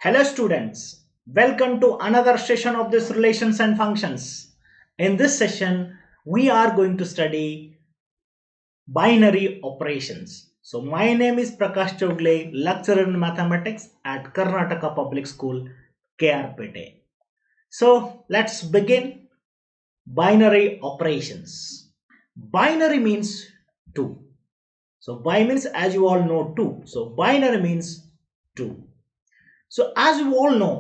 Hello students, welcome to another session of this relations and functions. In this session, we are going to study binary operations. So my name is Prakash Chogle, lecturer in mathematics at Karnataka Public School, KRPT. So let's begin binary operations. Binary means 2. So bi means, as you all know, 2. So binary means 2. So as you all know,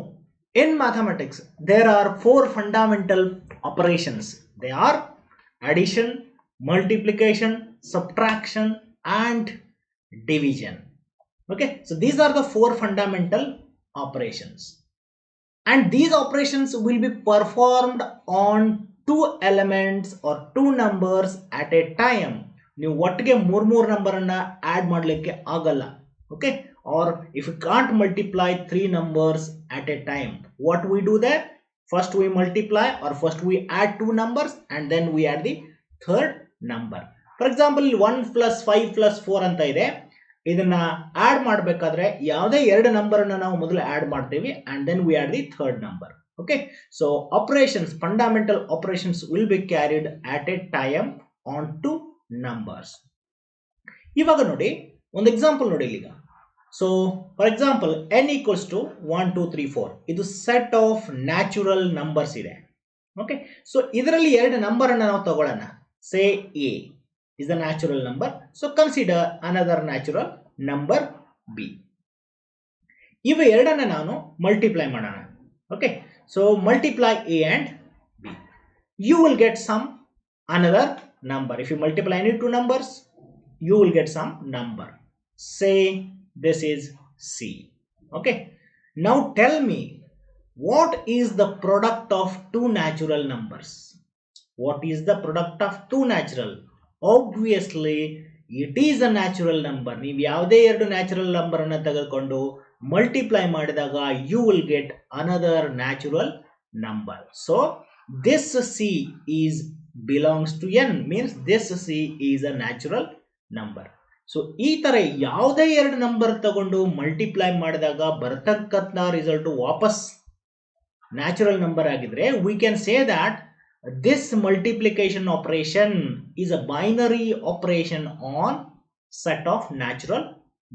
in mathematics, there are 4 fundamental operations. They are addition, multiplication, subtraction and division. Okay, so these are the 4 fundamental operations. And these operations will be performed on 2 elements or 2 numbers at a time. ನೀವು ಒಟ್ಟಿಗೆ ಮೂರ್ number ಅನ್ನ add ಮಾಡಲಿಕ್ಕೆ ಆಗಲ್ಲ. Okay, or if you can't multiply 3 numbers at a time, what we do there? First we multiply, or first we add 2 numbers and then we add the third number. For example, 1 plus 5 plus 4 ಅಂತ ಇದೆ. ಇದನ್ನ add ಮಾಡಬೇಕಾದ್ರೆ ಯಾವುದೇ ಎರಡು number ಅನ್ನು ನಾವು ಮೊದಲು add ಮಾಡ್ತೀವಿ and then we add the third number. Okay, so operations, fundamental operations will be carried at a time on 2 numbers. ಇವಾಗ ನೋಡಿ ಒಂದು ಎಕ್ಸಾಂಪಲ್ ನೋಡಿ ಈಗ. So for example, n equals to 1 2 3 4 ಇದು set of natural numbers ಇದೆ. Okay, so ಇದರಲ್ಲಿ ಎರಡು number ಅನ್ನು ನಾವು ತಗೊಳ್ಳೋಣ. Say a is the natural number, so consider another natural number b. ಇವು ಎರಡನ್ನ ನಾನು ಮಲ್ಟಿಪ್ಲೈ ಮಾಡೋಣ. Okay, so multiply a and b, you will get some another number. If you multiply any two numbers, you will get some number. Say this is c. Okay, now tell me, what is the product of two natural numbers? What is the product of two natural? Obviously it is a natural number. ನೀವು ಯಾವುದೇ ಎರಡು natural number ಅನ್ನು ತೆಗೆದುಕೊಂಡು multiply ಮಾಡಿದಾಗ you will get another natural number. So this c is belongs to n, means this c is a natural number. So ಈ ತರ ಯಾವುದೇ ಎರಡು ನಂಬರ್ ತಗೊಂಡು ಮಲ್ಟಿಪ್ಲೈ ಮಾಡಿದಾಗ ಬರ್ತಕ್ಕಂಥ ರಿಸಲ್ಟ್ ವಾಪಸ್ ನ್ಯಾಚುರಲ್ ನಂಬರ್ ಆಗಿದ್ರೆ we can say that this multiplication operation is a binary operation on set of natural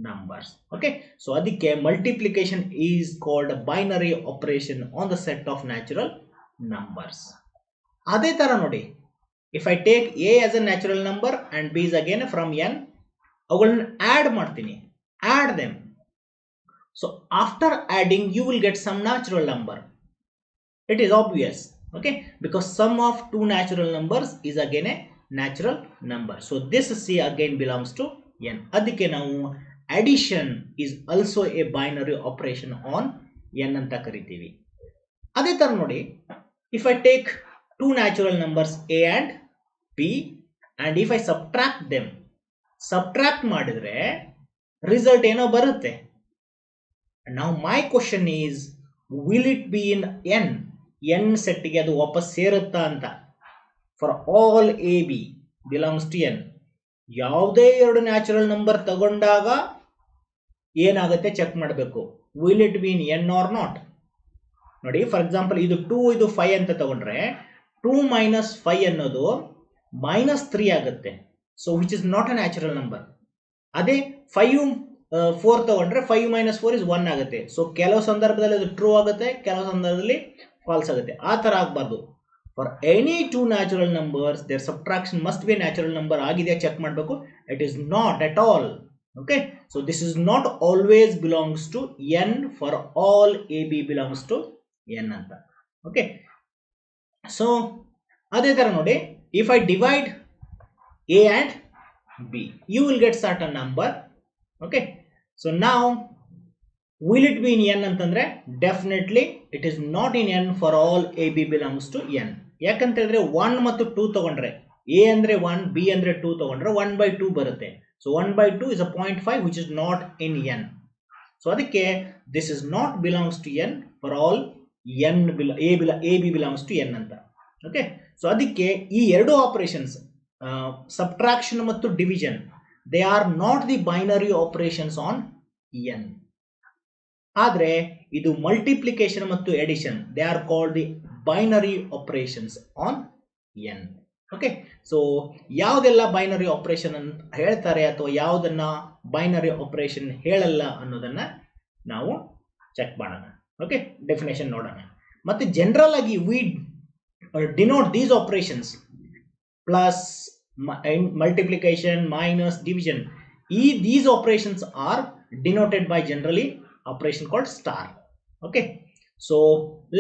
numbers. Okay, so ಅದಕ್ಕೆ multiplication is called a binary operation on the set of natural numbers. ಅದೇ ತರ ನೋಡಿ, if I take a as a natural number and b is again from n, ಅವುಗಳನ್ನ add ಮಾಡ್ತೀನಿ, add them. So after adding you will get some natural number. It is obvious, okay, because sum of two natural numbers is again a natural number. So this c again belongs to n. ಅದಕ್ಕೆ ನಾವು addition is also a binary operation on n ಅಂತ ಕರಿತೀವಿ. ಅದೇ ತರ ನೋಡಿ, if I take two natural numbers a and b and if I subtract them, subtract ಮಾಡಿದ್ರೆ result ಏನೋ ಬರುತ್ತೆ. now my question is, will it be in n ಸೆಟ್ಗೆ ಅದು ವಾಪಸ್ ಸೇರುತ್ತಾ ಅಂತ. for all a b belongs to n, ಯಾವುದೇ ಎರಡು natural number ತಗೊಂಡಾಗ ಏನಾಗುತ್ತೆ ಚೆಕ್ ಮಾಡಬೇಕು, will it be in n or not. ನೋಡಿ, ಫಾರ್ ಎಕ್ಸಾಂಪಲ್ ಇದು 2 ಇದು 5 ಅಂತ ತಗೊಂಡ್ರೆ 2 minus 5 ಅನ್ನೋದು -3 ಆಗುತ್ತೆ. So which is not a natural number. ಅದೇ 5 4 ತಗೊಂಡ್ರೆ 5 minus 4 is 1 ಆಗುತ್ತೆ. ಸೊ ಕೆಲವು ಸಂದರ್ಭದಲ್ಲಿ ಅದು ಟ್ರೂ ಆಗುತ್ತೆ, ಕೆಲವು ಸಂದರ್ಭದಲ್ಲಿ ಫಾಲ್ಸ್ ಆಗುತ್ತೆ. ಆ ತರ ಆಗಬಾರ್ದು. For any two natural numbers their subtraction must be natural number ಆಗಿದೆಯಾ ಚೆಕ್ ಮಾಡಬೇಕು. It is not at all. Okay, so this is not always belongs to n for all a b belongs to n ಅಂತ. Okay, so ಅದೇ ತರ ನೋಡಿ, if I divide a and b, you will get certain number. Okay, so now will it be in n ಅಂತಂದ್ರೆ definitely it is not in n for all a b belongs to n. ಯಾಕಂತ ಹೇಳಿದ್ರೆ 1 ಮತ್ತು 2 ತಗೊಂಡ್ರೆ a ಅಂದ್ರೆ 1 b ಅಂದ್ರೆ 2 ತಗೊಂಡ್ರೆ 1/2 ಬರುತ್ತೆ. So 1/2 is a 0.5 which is not in n. So ಅದಕ್ಕೆ this is not belongs to n for all n a b belongs to n ಅಂತ. Okay, so ಅದಕ್ಕೆ ಈ ಎರಡು ಆಪರೇಷನ್ಸ್ subtraction ಮತ್ತು division, they are not the binary operations on n. ಆದರೆ ಇದು multiplication ಮತ್ತು addition, they are called the binary operations on N. Okay, so ಯಾವುದೆಲ್ಲ binary operation ಅಂತ ಹೇಳ್ತಾರೆ ಅಥವಾ ಯಾವುದನ್ನ ಬೈನರಿ ಆಪರೇಷನ್ ಹೇಳಲ್ಲ ಅನ್ನೋದನ್ನ ನಾವು ಚೆಕ್ ಮಾಡೋಣ. ಓಕೆ, ಡೆಫಿನೇಷನ್ ನೋಡೋಣ. ಮತ್ತೆ ಜನರಲ್ ಆಗಿ we denote these operations plus, multiplication, minus, division. These operations are denoted by generally operation called star. Okay, so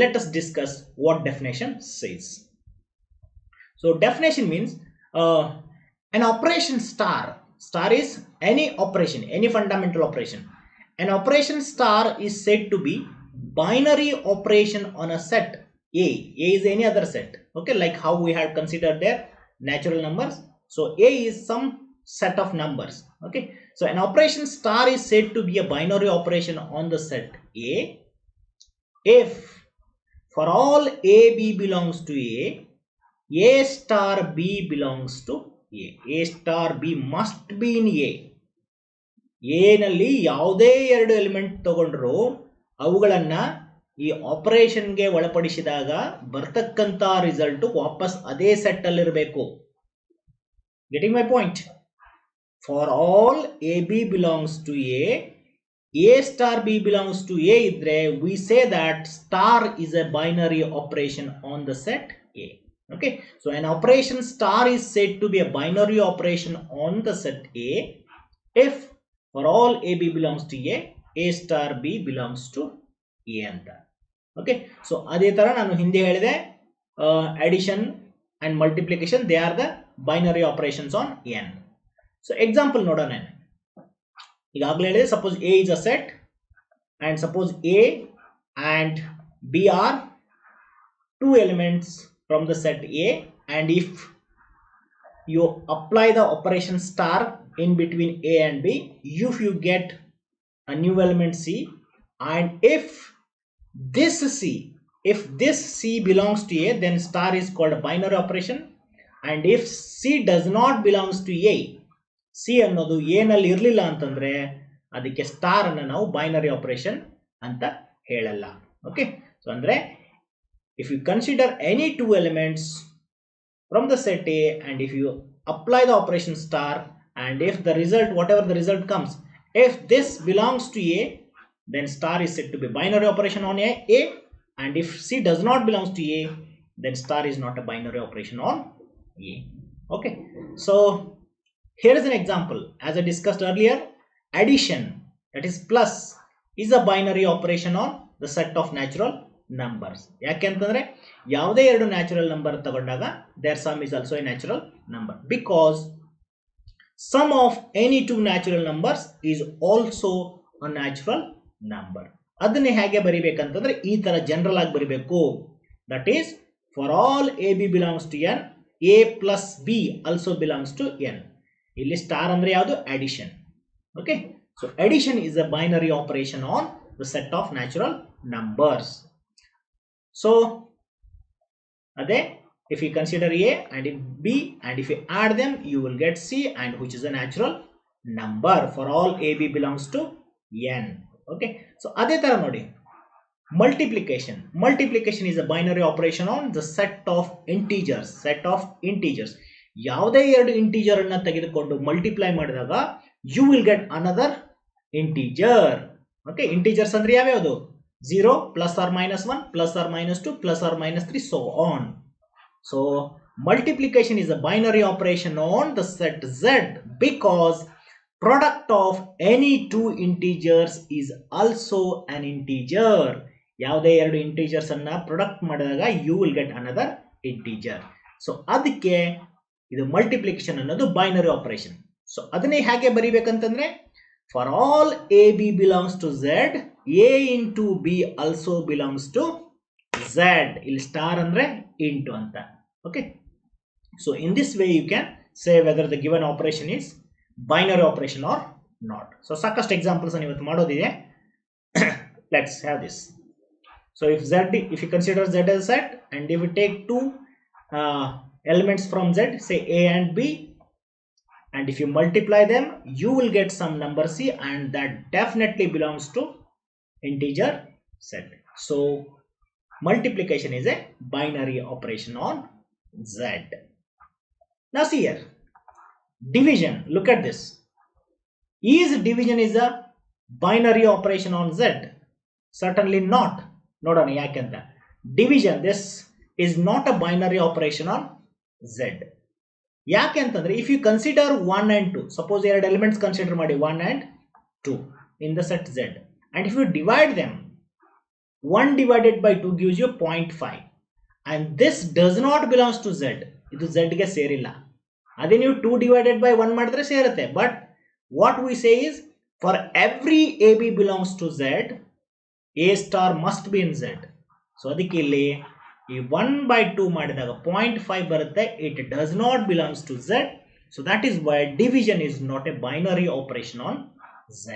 let us discuss what definition says. So definition means an operation star is any operation, any fundamental operation. An operation star is said to be binary operation on a set A. A is any other set. Okay, like how we had considered there natural numbers. So A is some set of numbers. Okay, so an operation star is said to be a binary operation on the set A if for all A B belongs to A star B belongs to A star B must be in A ನಲ್ಲಿ ಯಾವುದೇ ಎರಡು element ತಗೊಂಡ್ರು ಅವುಗಳನ್ನ ಈ ಆಪರೇಷನ್ಗೆ ಒಳಪಡಿಸಿದಾಗ ಬರ್ತಕ್ಕಂತ result ವಾಪಸ್ ಅದೇ set ಅಲ್ಲಿ ಇರಬೇಕು. Getting my point? For all AB belongs to A star B belongs to A idre, we say that star is a binary operation on the set A. Okay, so an operation star is said to be a binary operation on the set A if for all AB belongs to A star B belongs to A ಅಂತ. Okay, so ಅದೇ ತರ ನಾನು ಹಿಂದೆ ಹೇಳಿದೆ addition and multiplication, they are the binary operations on n. So example ನೋಡೋಣ. ಈಗಾಗಲೇ ಹೇಳಿದೆ, suppose A is a set and suppose A and B are two elements from the set A, and if you apply the operation star in between A and B, if you get a new element C, and if this C belongs to A, then star is called a binary operation, and if C does not belongs to A, C ಅನ್ನೋದು A ನಲ್ಲಿ ಇರಲಿಲ್ಲ ಅಂತಂದ್ರೆ ಅದಕ್ಕೆ star ಅನ್ನು ನಾವು binary operation ಅಂತ ಹೇಳಲ್ಲ. Okay, so ಅಂದ್ರೆ if you consider any two elements from the set A and if you apply the operation star, and if the result, whatever the result comes, if this belongs to A, then star is said to be binary operation on A, and if C does not belongs to A, then star is not a binary operation on A. Okay, so here is an example. As I discussed earlier, addition, that is plus, is a binary operation on the set of natural numbers. ಯಾಕೆಂತಂದ್ರೆ ಯಾವುದೇ ಎರಡು natural number ತಗೊಂಡಾಗ their sum is also a natural number, because sum of any two natural numbers is also a natural number. ಅದನ್ನೇ ಹೇಗೆ ಬರಿಬೇಕಂತಂದ್ರೆ ಈ ತರ general ಆಗಿ ಬರಿಬೇಕು. That is, for all AB belongs to n, A plus B also belongs to n. ಇಲ್ಲಿ star ಅಂದ್ರೆ ಯಾವುದು? addition. Okay, so addition is a binary operation on the set of natural numbers. So ಅದೇ, if you consider A and B and if you add them, you will get C, and which is a natural number for all AB belongs to n. Okay, so ಅದೇ ತರ ನೋಡಿ, multiplication is a binary operation on the set of integers. ಯಾವುದೇ ಎರಡು integer ಅನ್ನ ತೆಗೆದುಕೊಂಡು multiply ಮಾಡಿದಾಗ you will get another integer. Okay, integers ಅಂದ್ರೆ ಯಾವ್ಯಾವುದು? 0 plus or minus 1 plus or minus 2 plus or minus 3, so on. So multiplication is a binary operation on the set Z, because product of any two integers is also an integer. ಯಾವುದೇ ಎರಡು integers ಅನ್ನ product ಮಾಡಿದಾಗ you will get another integer. So ಅದಕ್ಕೆ ಇದು multiplication ಅನ್ನೋದು binary operation. So ಅದನ್ನೇ ಹೇಗೆ ಬರಿಬೇಕಂತಂದ್ರೆ, for all a b belongs to z, a into b also belongs to z. ಇಲ್ಲಿ ಸ್ಟಾರ್ ಅಂದ್ರೆ ಇಂಟು ಅಂತ. Okay, so in this way you can say whether the given operation is binary operation or not. So ಸಾಕಷ್ಟು examples ಇವತ್ತು ಮಾಡೋದಿದೆ. Let's have this. So if you consider Z as a set, and if you take two elements from Z, say A and B, and if you multiply them, you will get some number C, and that definitely belongs to integer z. So multiplication is a binary operation on z. Now see here, division. Look at this. Is division is a binary operation on z? Certainly not. Nodana yakanta. Division, this is not a binary operation on z. Yakantandre, if you consider 1 and 2, suppose ಎರಡು elements consider ಮಾಡಿ 1 and 2 in the set z, and if you divide them, 1 divided by 2 gives you 0.5, and this does not belongs to z. ಇದು z ಗೆ ಸೇರಿಲ್ಲ. ಅದೇ ನೀವು 2 divided by 1 ಮಾಡಿದ್ರೆ ಸೇರುತ್ತೆ. But what we say is, for every AB belongs to z, A star must be in z. So ಅದಕ್ಕೆ ಇಲ್ಲಿ ಈ 1 by 2 ಮಾಡಿದಾಗ 0.5 ಬರುತ್ತೆ. It does not belongs to z. So that is why division is not a binary operation on z.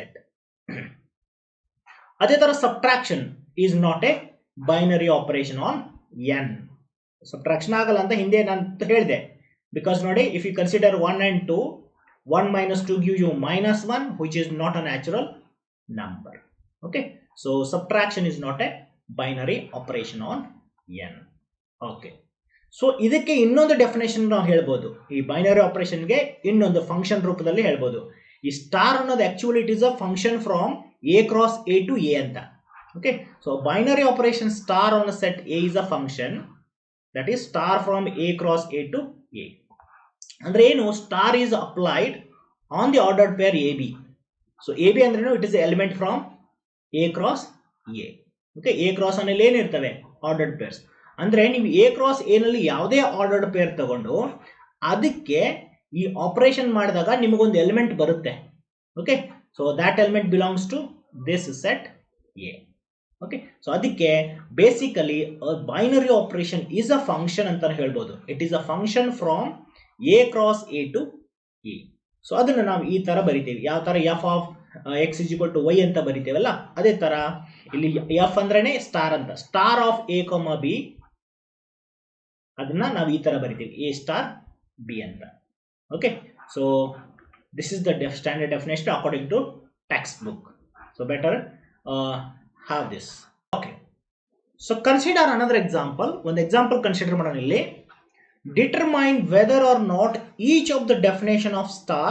ಅದೇ ತರ subtraction is not a binary operation on n. Subtraction ಆಗಲ್ಲ ಅಂತ ಹಿಂದೆ ನಾನು ಹೇಳಿದೆ. Because ನೋಡಿ, if you consider 1 and 2, 1 minus 2 gives you -1, which is not a natural number. Okay, so subtraction is not a binary operation on n. Okay, so ಇದಕ್ಕೆ ಇನ್ನೊಂದು definition ನಾವು ಹೇಳ್ಬೋದು. ಈ ಬೈನರಿ ಆಪರೇಷನ್ಗೆ ಇನ್ನೊಂದು ಫಂಕ್ಷನ್ ರೂಪದಲ್ಲಿ ಹೇಳ್ಬೋದು. ಈ ಸ್ಟಾರ್ ಅನ್ನೋದು actually it is a function from a cross a to a ಅಂತ. Okay, so binary operation star on set a is a function that is star from a cross a to a. ಅಂದ್ರೆ ಏನು, star is applied on the ordered pair ab. ಸೊ ab ಅಂದ್ರೆ it is element from a cross a. Okay, a cross ಅನ್ನಲ್ಲಿ ಏನಿರ್ತವೆ, ordered pairs. ಅಂದ್ರೆ ನೀವು a cross a ನಲ್ಲಿ ಯಾವುದೇ ಆರ್ಡರ್ಡ್ ಪೇರ್ ತಗೊಂಡು ಅದಕ್ಕೆ ಈ ಆಪರೇಷನ್ ಮಾಡಿದಾಗ ನಿಮಗೊಂದು ಎಲಿಮೆಂಟ್ ಬರುತ್ತೆ. Okay, so that element belongs to this set a. Okay, so ಅದಕ್ಕೆ basically binary operation is a function ಅಂತ ಹೇಳ್ಬೋದು. It is a function from a cross a to a. ಸೊ ಅದನ್ನ ನಾವು ಈ ತರ ಬರಿತೀವಿ. ಯಾವ ತರ f of x is equal to y ಅಂತ ಬರಿತೀವಲ್ಲ, ಅದೇ ತರ ಇಲ್ಲಿ f ಅಂದ್ರೇನೆ ಸ್ಟಾರ್ ಅಂತ. ಸ್ಟಾರ್ ಆಫ್ a, b ಅದನ್ನ ನಾವು ಈ ತರ ಬರಿತೀವಿ, a star b ಅಂತ. Okay, so this is the standard definition according to textbook. So better have this. Okay, so consider another example. One example consider ಮಾಡೋಣ ಇಲ್ಲಿ. Determine whether or not each of the definition of star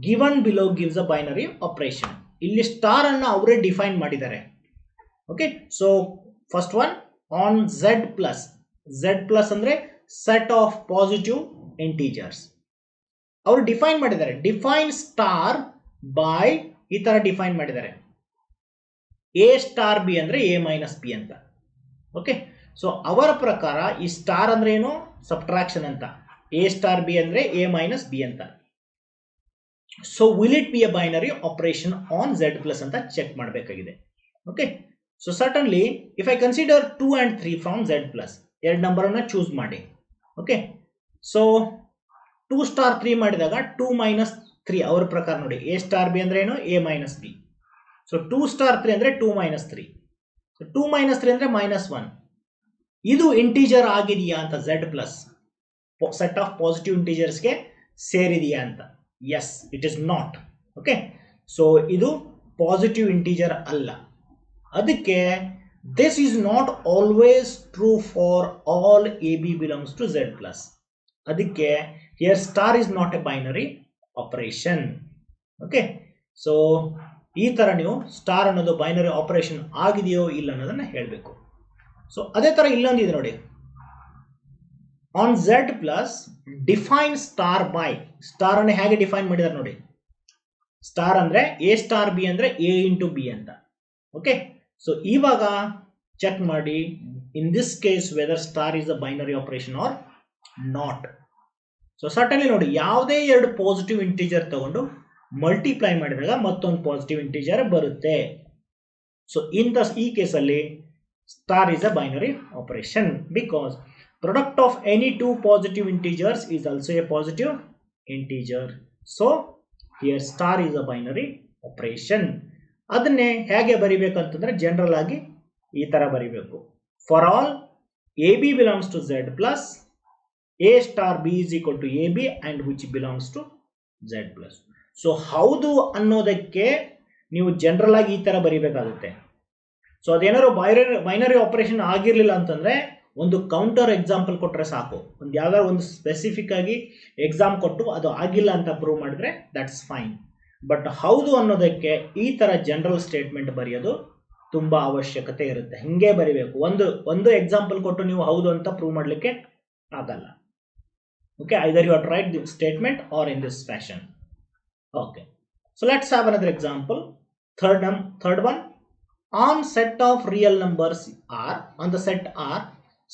given below gives a binary operation. ಇಲ್ಲಿ star ಅನ್ನ ಅವರೇ define ಮಾಡಿದ್ದಾರೆ. Okay, so first one on z plus. z plus ಅಂದ್ರೆ set of positive integers. ಅವರು define ಮಾಡಿದ್ದಾರೆ. Define star by ಈ ತರ define ಮಾಡಿದ್ದಾರೆ. a star b ಅಂದ್ರೆ a minus b ಅಂತ. ಓಕೆ, ಸೊ ಅವರ ಪ್ರಕಾರ ಈ ಸ್ಟಾರ್ ಅಂದ್ರೆ ಏನು, ಸಬ್ಟ್ರಾಕ್ಷನ್ ಅಂತ. a star b ಅಂದ್ರೆ a minus b ಅಂತ. So will it be A binary operation on z plus ಅಂತ ಚೆಕ್ ಮಾಡಬೇಕಾಗಿದೆ. Okay, so certainly if I consider 2 and 3 from z plus, ಎರಡು ನಂಬರ್ ಅನ್ನ ಚೂಸ್ ಮಾಡಿ. ಓಕೆ, ಸೊ 2 star 3 ಮಾಡಿದಾಗ 2 minus 3 ಅವ್ರ ಪ್ರಕಾರ ನೋಡಿ, a star b ಅಂದ್ರೆ ಏನು, a minus b. So 2 star 3 ಅಂದ್ರೆ 2 minus 3. ಸೊ 2 minus 3 ಅಂದ್ರೆ -1. ಇದು ಇಂಟೀಜರ್ ಆಗಿದೆಯಾ ಅಂತ z plus set of positive ಇಂಟೀಜರ್ಸ್ಗೆ ಸೇರಿದೆಯಾ ಅಂತ. Yes, it is not. Okay, so ಇದು ಪಾಸಿಟಿವ್ ಇಂಟೀಜರ್ ಅಲ್ಲ. ಅದಕ್ಕೆ this is not always true for all a b belongs to z plus. ಅದಕ್ಕೆ here star is not a binary operation. Okay, so ಈ ತರ ನೀವು ಸ್ಟಾರ್ ಅನ್ನೋದು binary operation ಆಗಿದೆಯೋ ಇಲ್ಲ ಅನ್ನೋದನ್ನ ಹೇಳಬೇಕು. ಸೊ ಅದೇ ತರ ಇಲ್ಲೊಂದಿದೆ ನೋಡಿ, on z plus define star by. Star ಅನ್ನು ಹೇಗೆ ಡಿಫೈನ್ ಮಾಡಿದಾರೆ ನೋಡಿ. ಸ್ಟಾರ್ ಅಂದ್ರೆ a star b ಅಂದ್ರೆ a into b ಅಂತ. ಓಕೆ, ಸೊ ಇವಾಗ ಚೆಕ್ ಮಾಡಿ in this case whether star is a binary operation or not. So certainly ನೋಡಿ, ಯಾವುದೇ ಎರಡು ಪಾಸಿಟಿವ್ ಇಂಟೀಜರ್ ತಗೊಂಡು ಮಲ್ಟಿಪ್ಲೈ ಮಾಡಿದಾಗ ಮತ್ತೊಂದು ಪಾಸಿಟಿವ್ ಇಂಟೀಜರ್ ಬರುತ್ತೆ. ಸೊ ಈ ಕೇಸಲ್ಲಿ star is a binary operation because product of any two positive integers is also a positive integer. So here star is a binary operation. ಅದನ್ನೇ ಹೇಗೆ ಬರಿಬೇಕಂತಂದ್ರೆ ಜನರಲ್ ಆಗಿ ಈ ತರ ಬರಿಬೇಕು. For all a b belongs to z plus a star b is equal to ab and which belongs to z plus. So ಹೌದು ಅನ್ನೋದಕ್ಕೆ ನೀವು general ಆಗಿ ಈ ತರ ಬರಿಬೇಕಾಗುತ್ತೆ. ಸೊ ಅದೇನಾದ್ರು ಬೈನರಿ ಆಪರೇಷನ್ ಆಗಿರಲಿಲ್ಲ ಅಂತಂದ್ರೆ ಒಂದು ಕೌಂಟರ್ ಎಕ್ಸಾಂಪಲ್ ಕೊಟ್ಟರೆ ಸಾಕು. ಒಂದು ಯಾವ್ದಾದ್ರು ಒಂದು ಸ್ಪೆಸಿಫಿಕ್ ಆಗಿ ಎಕ್ಸಾಮ್ ಕೊಟ್ಟು ಅದು ಆಗಿಲ್ಲ ಅಂತ ಪ್ರೂವ್ ಮಾಡಿದ್ರೆ ದಟ್ಸ್ ಫೈನ್. ಬಟ್ ಹೌದು ಅನ್ನೋದಕ್ಕೆ ಈ ತರ ಜನರಲ್ ಸ್ಟೇಟ್ಮೆಂಟ್ ಬರೆಯೋದು ತುಂಬಾ ಅವಶ್ಯಕತೆ ಇರುತ್ತೆ. ಹಿಂಗೆ ಬರಿಬೇಕು. ಒಂದು ಎಕ್ಸಾಂಪಲ್ ಕೊಟ್ಟು ನೀವು ಹೌದು ಅಂತ ಪ್ರೂವ್ ಮಾಡಲಿಕ್ಕೆ ಆಗಲ್ಲ. Okay, either you are write the statement or in this fashion. Okay, so let's have another example. Third one, on set of real numbers R, on the set R,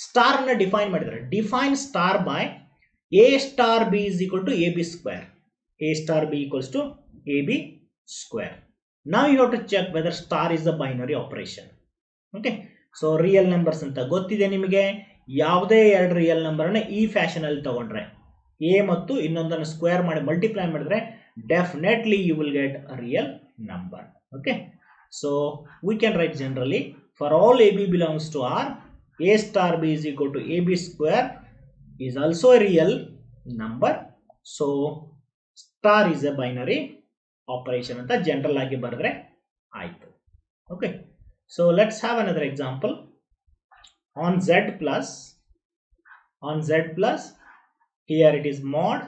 star ನ define ಮಾಡಿದ್ದಾರೆ. Define star by a star b is equal to a b square. A star b equals to a b square. Now you have to check whether star is a binary operation. Okay, so real numbers ಅಂತ ಗೊತ್ತಿದೆ ನಿಮಗೆ. ಯಾವುದೇ ಎರಡು real number ಅನ್ನ ಈ fashion ಅಲ್ಲಿ ತಗೊಂಡ್ರೆ A ಮತ್ತು ಇನ್ನೊಂದನ್ನು ಸ್ಕ್ವೇರ್ ಮಾಡಿ ಮಲ್ಟಿಪ್ಲೈ ಮಾಡಿದ್ರೆ definitely you will get a real number. Okay, so we can write generally for all a b belongs to R, a star b is equal to a b square is also a real number. So star is a binary operation ಅಂತ general ಆಗಿ ಬರೆದ್ರೆ ಆಯ್ತು. Okay, so let's have another example. On Z plus here it is mod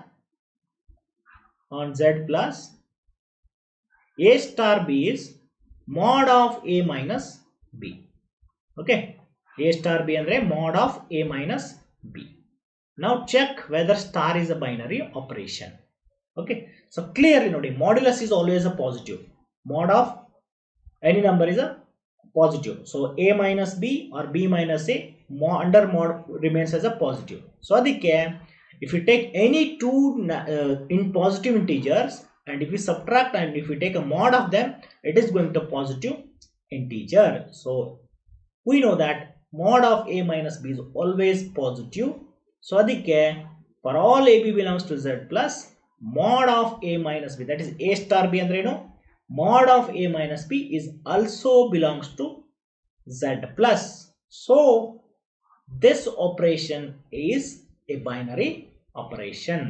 on z plus a star b is mod of a minus b. Okay, a star b andre mod of a minus b. Now check whether star is a binary operation. Okay, so clearly nodi, modulus is always a positive. Mod of any number is a positive. So a minus b or b minus a under mod remains as a positive. So adikke if you take any two in positive integers and if we subtract and if we take a mod of them, it is going to positive integer. So we know that mod of a minus b is always positive. So adikke for all a b belongs to z plus mod of a minus b, that is a star b andre eno, mod of a minus b is also belongs to z plus. So this operation is a binary operation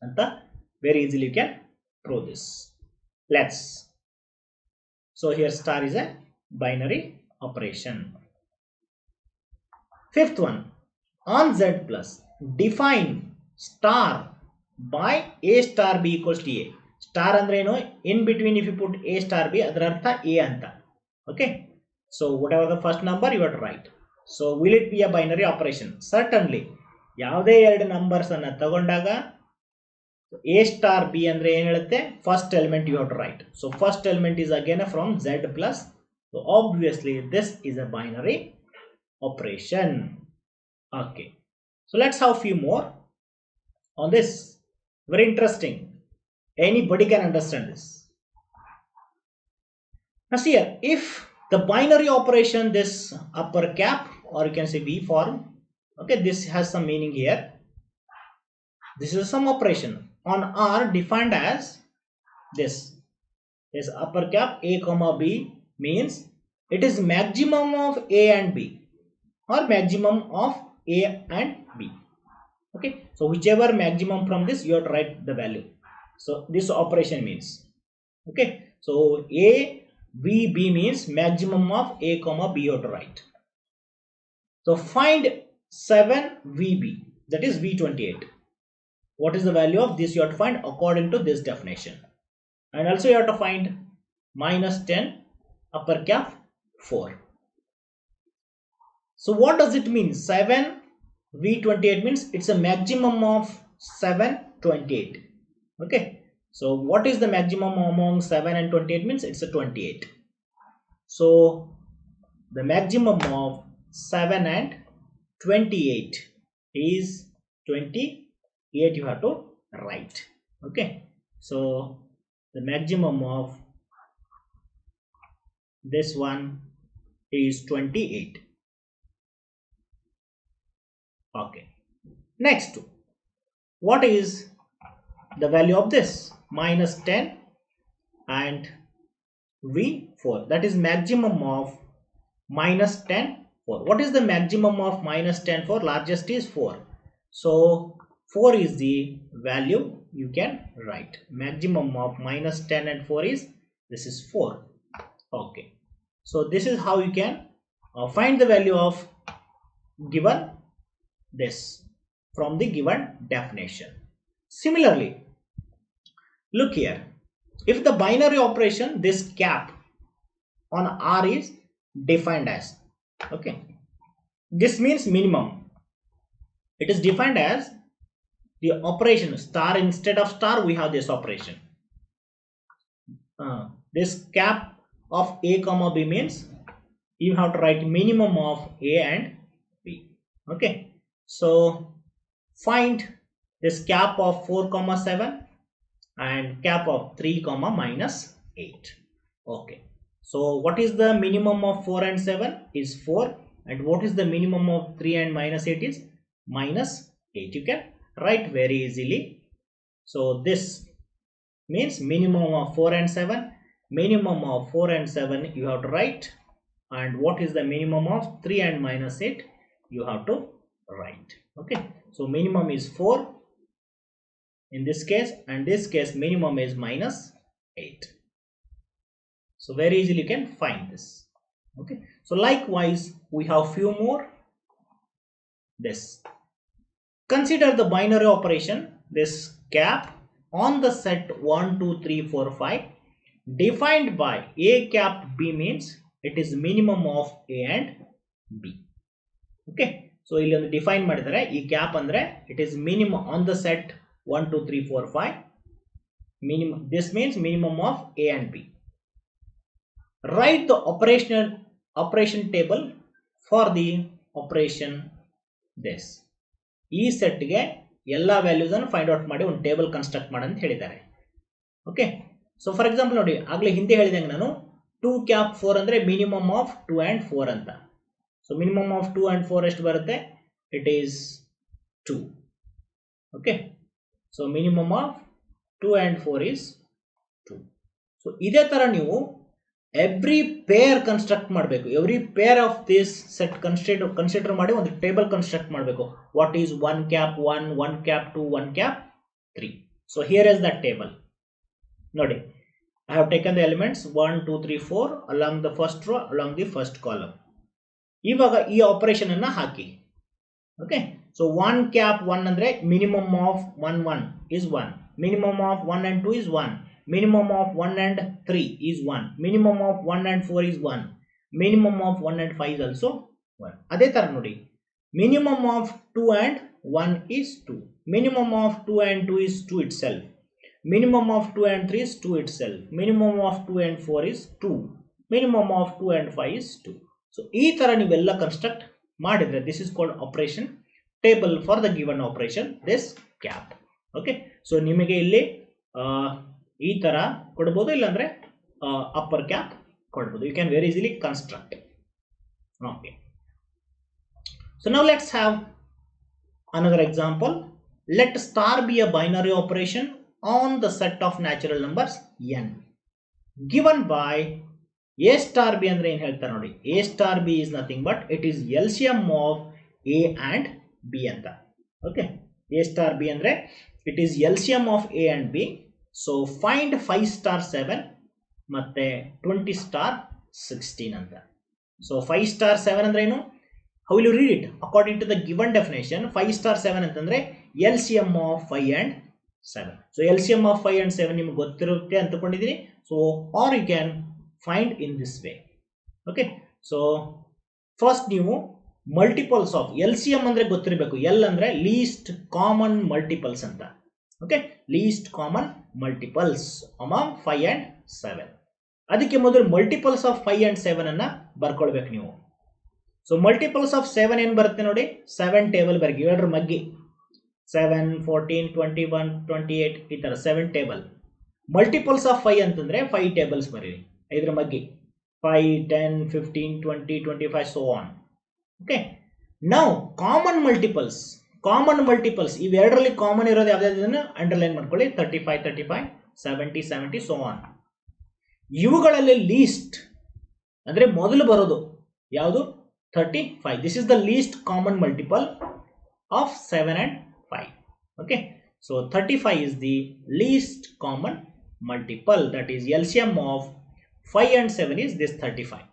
anta very easily you can prove this. Let's, so here star is a binary operation. Fifth one, on z plus define star by a star b equals to a. Star andre eno, in between if you put a star b adar artha a anta. Okay, so whatever the first number you have to write. So will it be a binary operation? Certainly. ಯಾವುದೇ ಎರಡು numbers ಅನ್ನ ತಗೊಂಡಾಗ a star b ಅಂದ್ರೆ ಏನು ಹೇಳುತ್ತೆ, first element you have to write. So first element is again from z plus. So obviously this is a binary operation. Okay, so let's have few more on this. Very interesting. Anybody can understand this. Now see here, if the binary operation, this upper cap or you can say V form, okay, this has some meaning here. This is some operation on R defined as this. This upper cap a comma b means it is maximum of a and b or maximum of a and b. Okay, so whichever maximum from this you have to write the value. So this operation means, okay, so a b b means maximum of a comma b you have to write. So find 7 vb, that is v28. What is the value of this you have to find according to this definition. And also you have to find minus 10 upper cap 4. So what does it mean? 7 v28 means it's a maximum of 728. Okay, so what is the maximum among 7 and 28 means it's a 28. So the maximum of 7 and 28 is 28 you have to write. Okay, so the maximum of this one is 28. Okay, next, what is the value of this? Minus 10 and v4, that is maximum of minus 10 4. What is the maximum of minus 10 for? Largest is 4. So 4 is the value you can write. Maximum of minus 10 and 4 is, this is 4. Okay, So this is how you can find the value of given this from the given definition. Similarly, look here, if the binary operation, this cap on R is defined as, okay, this means minimum. It is defined as the operation star, instead of star we have this operation. This cap of A comma B means you have to write minimum of A and B. Okay, so find this cap of 4 comma 7 and cap of 3 comma minus 8. Okay, so what is the minimum of 4 and 7 is 4, and what is the minimum of 3 and minus 8 is minus 8. You can write very easily. So this means minimum of 4 and 7, minimum of 4 and 7 you have to write, and what is the minimum of 3 and minus 8 you have to write. Okay, so minimum is 4 in this case, and this case minimum is minus 8. So very easily you can find this. Okay, so likewise we have few more. This, consider the binary operation, this cap on the set 1 2 3 4 5 defined by A cap B means it is minimum of A and B. Okay, so ಇಲ್ಲಿ ಒಂದು define ಮಾಡಿದರೆ ಈ cap ಅಂದ್ರೆ it is minimum on the set 1 2 3 4 5 minimum, this means minimum of A and B. Write the operation table for the operation this. ಈ set ಗೆ ಎಲ್ಲಾ values ಅನ್ನು find out ಮಾಡಿ ಒಂದು ಟೇಬಲ್ ಕನ್ಸ್ಟ್ರಕ್ಟ್ ಮಾಡಿ ಅಂತ ಹೇಳಿದ್ದಾರೆ. ಓಕೆ, ಸೊ ಫಾರ್ ಎಕ್ಸಾಂಪಲ್ ನೋಡಿ, ಆಗ್ಲೇ ಹಿಂದೆ ಹೇಳಿದಂಗೆ ನಾನು 2 ಕ್ಯಾಪ್ 4 ಅಂದ್ರೆ ಮಿನಿಮಮ್ ಆಫ್ 2 and 4 ಅಂತ. ಸೊ ಮಿನಿಮಮ್ ಆಫ್ 2 and 4 ಎಷ್ಟು ಬರುತ್ತೆ? It is 2. Okay, so minimum of 2 and 4 is 2. So ಇದೇ ತರ ನೀವು ಎವ್ರಿ ಪೇರ್ ಕನ್ಸ್ಟ್ರಕ್ಟ್ ಮಾಡಬೇಕು. Every pair of this set consider ಮಾಡಿ ಒಂದು ಟೇಬಲ್ ಕನ್ಸ್ಟ್ರಕ್ಟ್ ಮಾಡಬೇಕು. What is 1 cap 1, 1 cap 2, 1 cap 3. So here is that table. ನೋಡಿ, I have taken the elements 1 2 3 4 along the first row, along the first column. ಇವಾಗ ಈ operation ಅನ್ನ ಹಾಕಿ. Okay, so 1 cap 1 ಅಂದ್ರೆ minimum of 1 1 is 1, minimum of 1 and 2 is 1, minimum of 1 and 3 is 1, minimum of 1 and 4 is 1, minimum of 1 and 5 is also 1. ಅದೇ ತರ ನೋಡಿ, minimum of 2 and 1 is 2, minimum of 2 and 2 is 2 itself, minimum of 2 and 3 is 2 itself, minimum of 2 and 4 is 2, minimum of 2 and 5 is 2. So ಈ ತರ ನೀವೆಲ್ಲ construct ಮಾಡಿದ್ರೆ this is called operation table for the given operation, this cap. Okay, so ನಿಮಗೆ ಇಲ್ಲಿ ಈ ತರ ಕೊಡಬಹುದು, ಇಲ್ಲಾಂದ್ರೆ ಅಪ್ಪರ್ ಕ್ಯಾಪ್ ಕೊಡಬಹುದು. You can very easily construct. Okay, so now let's have another example. Let star be a binary operation on the set of natural numbers n given by a star b. ಅಂದ್ರೆ ಏನು ಹೇಳ್ತಾರೆ ನೋಡಿ, a star b is nothing but it is LCM of a and b ಅಂತ. Okay, a star b ಅಂದ್ರೆ it is LCM of a and b. So find 5 star 7 ಮತ್ತೆ 20 star 16 ಅಂತ. So 5 star 7 ಅಂದ್ರೆ ಏನು? How will you read it? According to the given definition, 5 star 7 ಅಂತಂದ್ರೆ LCM of 5 and 7. So LCM of 5 and 7 ನಿಮಗೆ ಗೊತ್ತಿರುತ್ತೆ ಅಂತಕೊಂಡಿದ್ದೀನಿ. So or you can find in this way. Okay, so first ನೀವು multiples of LCM ಅಂದ್ರೆ ಗೊತ್ತಿರಬೇಕು. L ಅಂದ್ರೆ list common multiples ಅಂತ. Okay, list common multiples among 5 and 7. ಅದಕ್ಕೆ ಮೊದಲು multiples of 5 and 7 ಅನ್ನ ಬರ್ಕೊಳ್ಬೇಕು ನೀವು. ಸೊ ಮಲ್ಟಿಪಲ್ಸ್ ಆಫ್ 7 ಏನು ಬರುತ್ತೆ ನೋಡಿ, 7 ಟೇಬಲ್ ಬರ್ಗಿ, 2 ಮಗ್ಗಿ 7 14 21 28 ಈ ತರ 7 ಟೇಬಲ್. ಮಲ್ಟಿಪಲ್ಸ್ ಆಫ್ 5 ಅಂತಂದ್ರೆ 5 ಟೇಬಲ್ಸ್ ಬರೀರಿ, 5 ಮಗ್ಗಿ 5 10 15 20 25 so on. ಓಕೆ, ನಾವು ಕಾಮನ್ ಮಲ್ಟಿಪಲ್ಸ್ ಇವೆರಡರಲ್ಲಿ ಕಾಮನ್ ಇರೋದು ಯಾವ್ದಾದ್ರು ಅಂಡರ್ಲೈನ್ ಮಾಡ್ಕೊಳ್ಳಿ. 35 35 70 70 so on. ಇವುಗಳಲ್ಲಿ ಲೀಸ್ಟ್ ಅಂದ್ರೆ ಮೊದಲು ಬರೋದು ಯಾವುದು? 35. This is the least common multiple of 7 and 5. Okay, so 35 is the least common multiple, that is LCM of 5 and 7 is this 35.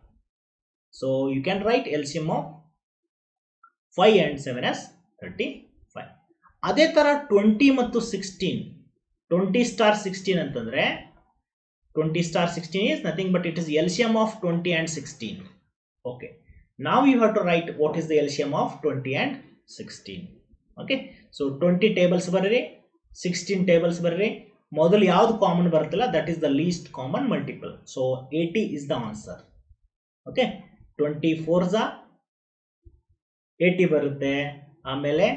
So you can write LCM of 5 and 7 as 35. ಅದೇ ತರ 20 ಮತ್ತು 16, 20 star 16 ಅಂತಂದ್ರೆ 20 star 16 is nothing but it is LCM of 20 and 16. Okay, now you have to write what is the LCM of 20 and 16. Okay, so 20 tables ಬರ್ರಿ, 16 tables ಬರ್ರಿ. ಮೊದಲು ಯಾವುದು common ಬರುತ್ತಲ್ಲ that is the least common multiple. So 80 is the answer. Okay, 24s 80 ಬರುತ್ತೆ, ಆಮೇಲೆ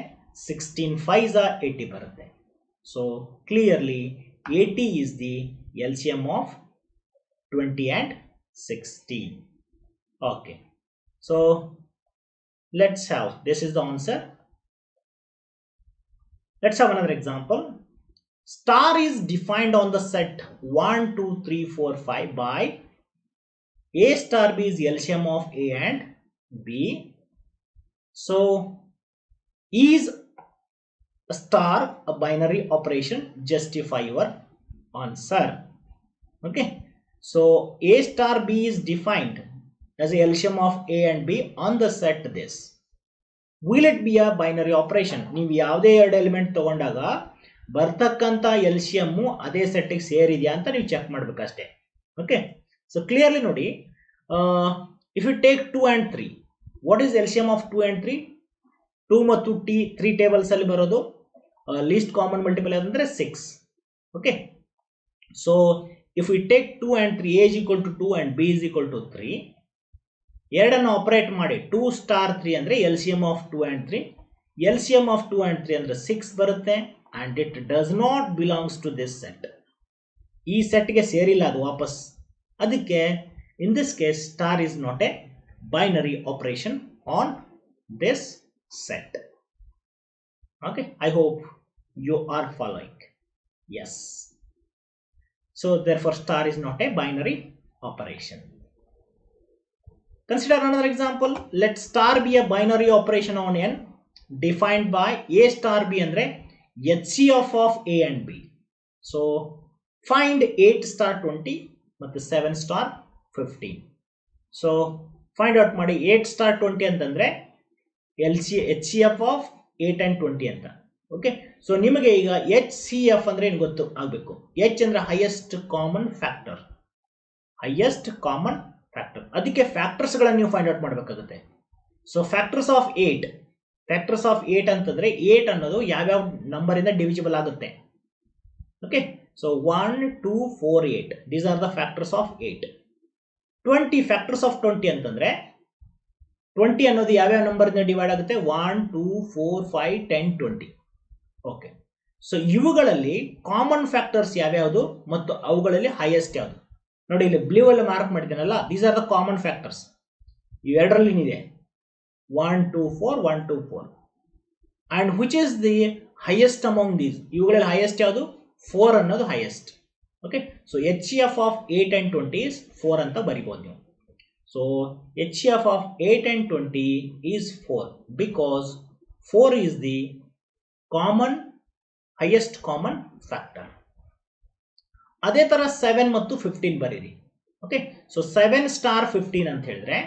16 5s 80 ಬರುತ್ತೆ. So clearly 80 is the LCM of 20 and 16. Okay, so let's have, this is the answer. Let's have another example. Star is defined on the set 1 2 3 4 5 by A star B is LCM of A and B. So is a star a binary operation? Justify your answer. Okay, so A star B is defined as a LCM of A and B on the set this. Will it be a binary operation? ನೀವು ಯಾವುದೇ ಎರಡು element ತಗೊಂಡಾಗ ಬರ್ತಕ್ಕಂಥ LCM ಅದೇ ಸೆಟ್ಗೆ ಸೇರಿದೆಯಾ ಅಂತ ನೀವು check ಮಾಡಬೇಕಷ್ಟೇ. ಓಕೆ, ಸೊ ಕ್ಲಿಯರ್ಲಿ ನೋಡಿ, if you take 2 and 3, what is LCM of 2 and 3? 2 ಮತ್ತು 3 ಟೇಬಲ್ಸ್ ಅಲ್ಲಿ ಬರೋದು ಲೀಸ್ಟ್ ಕಾಮನ್ ಮಲ್ಟಿಪಲ್ ಅಂದ್ರೆ 6. Okay, so if you take 2 and 3, A is equal to 2 and B is equal to 3, ಎರಡನ್ನು operate ಮಾಡಿ 2 star 3 ಅಂದ್ರೆ LCM of 2 and 3. LCM of 2 and 3 ಅಂದ್ರೆ 6 ಬರುತ್ತೆ, and it does not belongs to this set. ಈ ಸೆಟ್ಗೆ ಸೇರಿಲ್ಲ ಅದು ವಾಪಸ್. ಅದಕ್ಕೆ in this case star is not a binary operation on this set. Okay, I hope you are following. Yes, so therefore star is not a binary operation. Consider another example. Let star be a binary operation on n defined by A star B andre HCF of A and B. So find 8 star 20 ಮತ್ತು 7 star 15. So find out ಮಾಡಿ 8 star 20 ಅಂತಂದ್ರೆ HCF of 8 and 20 ಅಂತ. Okay, so ನಿಮಗೆ ಈಗ HCF ಅಂದ್ರೆ ಏನು ಗೊತ್ತು ಆಗಬೇಕು. H ಅಂದ್ರೆ highest common factor, highest common factor. ಅದಕ್ಕೆ ಫ್ಯಾಕ್ಟರ್ಸ್ ಗಳನ್ನು ನೀವು ಫೈಂಡ್ ಔಟ್ ಮಾಡಬೇಕಾಗುತ್ತೆ. So factors of 8, factors of 8 ಅಂತಂದ್ರೆ 8 ಅನ್ನೋದು ಯಾವ್ಯಾವ ನಂಬರ್ ಇಂದ ಡಿವಿಜಿಬಲ್ ಆಗುತ್ತೆ. Okay, so 1 2 4 8 these are the factors of 8. 20 factors of 20 ಅಂತಂದ್ರೆ 20 ಅನ್ನೋದು ಯಾವ್ಯಾವ ನಂಬರ್ ಇಂದ ಡಿವೈಡ್ ಆಗುತ್ತೆ? 1 2 4 5 10 20. ಓಕೆ, ಸೊ ಇವುಗಳಲ್ಲಿ ಕಾಮನ್ ಫ್ಯಾಕ್ಟರ್ಸ್ ಯಾವ್ಯಾವುದು ಮತ್ತು ಅವುಗಳಲ್ಲಿ ಹೈಯೆಸ್ಟ್ ಯಾವುದು? ನೋಡಿ, ಇಲ್ಲಿ ಬ್ಲೂ ಅಲ್ಲಿ ಮಾರ್ಕ್ ಮಾಡಿದ್ದೇನಲ್ಲ, these are the common factors. ಇವೆರಡರಲ್ಲಿ ಇದೆ 1 2 4 1 2 4. And which is the highest among these? ಇವುಗಳಲ್ಲಿ ಹೈಯೆಸ್ಟ್ ಯಾವುದು? 4 ಅನ್ನೋದು highest. Okay, so HCF of 8 and 20 is 4 ಅಂತ ಬರಿಬಹುದು ನೀವು. ಸೊ HCF of 8 and 20 is 4 because 4 is the common highest common factor. ಅದೇ ತರ 7 ಮತ್ತು 15 ಬರೀರಿ. ಓಕೆ, ಸೊ 7 star 15 ಅಂತ ಹೇಳಿದ್ರೆ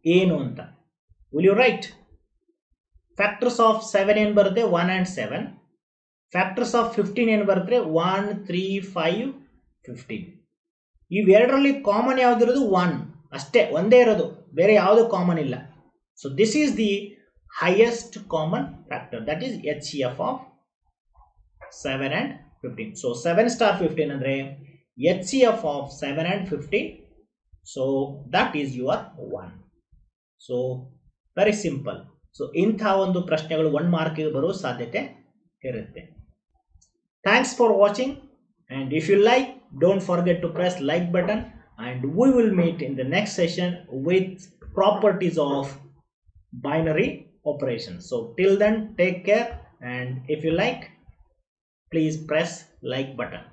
ಏನು ಅಂತ will you write? Factors of 7 ಏನು ಬರುತ್ತೆ? 1 and 7. ಫ್ಯಾಕ್ಟರ್ಸ್ ಆಫ್ 15 ಏನು ಬರುತ್ತೆ? 1 3 5 15. ಇವೆರಡರಲ್ಲಿ ಕಾಮನ್ ಯಾವ್ದಿರೋದು? 1 ಅಷ್ಟೇ, ಒಂದೇ ಇರೋದು, ಬೇರೆ ಯಾವುದು ಕಾಮನ್ ಇಲ್ಲ. So this is the highest common factor, that is HCF of 7 and 15. So 7 star 15 ಅಂದ್ರೆ HCF of 7 and 15. So that is your 1. So very simple. So ಇಂಥ ಒಂದು ಪ್ರಶ್ನೆಗಳು 1 ಮಾರ್ಕಿಗೆ ಬರುವ ಸಾಧ್ಯತೆ ಇರುತ್ತೆ. Thanks for watching, and if you like, don't forget to press like button, and we will meet in the next session with properties of binary operations. So till then, take care, and if you like, please press like button.